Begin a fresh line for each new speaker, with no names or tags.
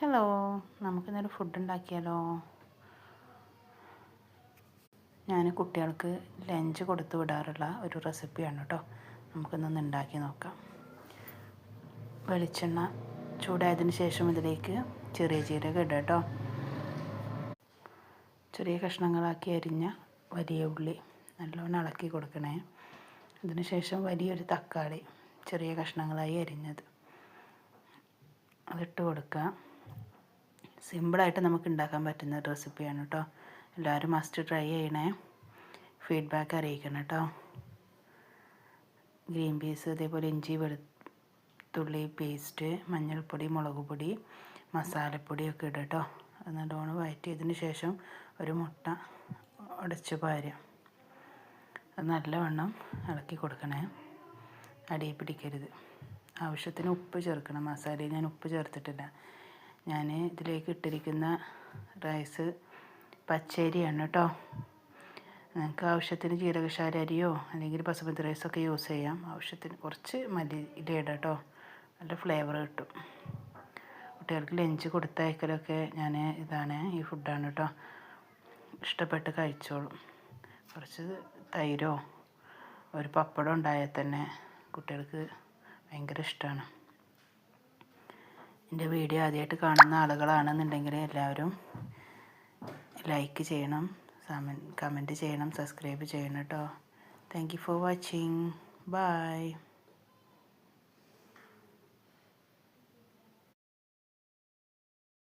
Hello, നമുക്കിന്നൊരു food ഉണ്ടാക്കിയാലോ? ഞാൻ കുട്ടികൾക്ക് ലഞ്ച് കൊടുത്തു വിടാറുള്ള ഒരു റെസിപ്പിയാണ് കേട്ടോ. നമുക്കിന്നൊന്ന് ഉണ്ടാക്കി നോക്കാം. വെളിച്ചെണ്ണ ചൂടായതിന് ശേഷം ഇതിലേക്ക് ചെറിയ ജീരകം ഇടുക കേട്ടോ. ചെറിയ കഷ്ണങ്ങളാക്കി അരിഞ്ഞ വലിയ ഉള്ളി നല്ലോണം ഇളക്കി കൊടുക്കണേ. അതിന് ശേഷം വലിയൊരു തക്കാളി ചെറിയ കഷ്ണങ്ങളായി അരിഞ്ഞത് അതിട്ട് കൊടുക്കുക. സിമ്പിളായിട്ട് നമുക്ക് ഉണ്ടാക്കാൻ പറ്റുന്ന റെസിപ്പിയാണ് കേട്ടോ. എല്ലാവരും മസ്റ്റ് ട്രൈ ചെയ്യണേ. ഫീഡ്ബാക്ക് അറിയിക്കണം കേട്ടോ. ഗ്രീൻ പീസ്, അതേപോലെ ഇഞ്ചി വെളുത്തുള്ളി പേസ്റ്റ്, മഞ്ഞൾപ്പൊടി, മുളക് പൊടി, മസാലപ്പൊടിയൊക്കെ ഇടുക കേട്ടോ. അത് നല്ലോണം വഴറ്റിയതിന് ശേഷം ഒരു മുട്ട ഉടച്ച് പാരുക. അത് നല്ലവണ്ണം ഇളക്കി കൊടുക്കണേ, അടിയിൽ പിടിക്കരുത്. ആവശ്യത്തിന് ഉപ്പ് ചേർക്കണം. മസാലയിൽ ഞാൻ ഉപ്പ് ചേർത്തിട്ടില്ല. ഞാൻ ഇതിലേക്ക് ഇട്ടിരിക്കുന്ന റൈസ് പച്ചരിയാണ് കേട്ടോ. നിങ്ങൾക്ക് ആവശ്യത്തിന് ജീരകശാല അരിയോ അല്ലെങ്കിൽ ബസുമതി റൈസൊക്കെ യൂസ് ചെയ്യാം. ആവശ്യത്തിന് കുറച്ച് മല്ലിയില ഇടാം കേട്ടോ, നല്ല ഫ്ലേവർ കിട്ടും. കുട്ടികൾക്ക് ലഞ്ച് കൊടുത്തയക്കലൊക്കെ ഈ ഫുഡാണ് കേട്ടോ. ഇഷ്ടപ്പെട്ട് കഴിച്ചോളും. കുറച്ച് തൈരോ ഒരു പപ്പടം ഉണ്ടായാൽ തന്നെ കുട്ടികൾക്ക് ഭയങ്കര ഇഷ്ടമാണ്. എൻ്റെ വീഡിയോ ആദ്യമായിട്ട് കാണുന്ന ആളുകളാണെന്നുണ്ടെങ്കിൽ എല്ലാവരും ലൈക്ക് ചെയ്യണം, കമൻറ്റ് ചെയ്യണം, സബ്സ്ക്രൈബ് ചെയ്യണം കേട്ടോ. Thank you for watching. By.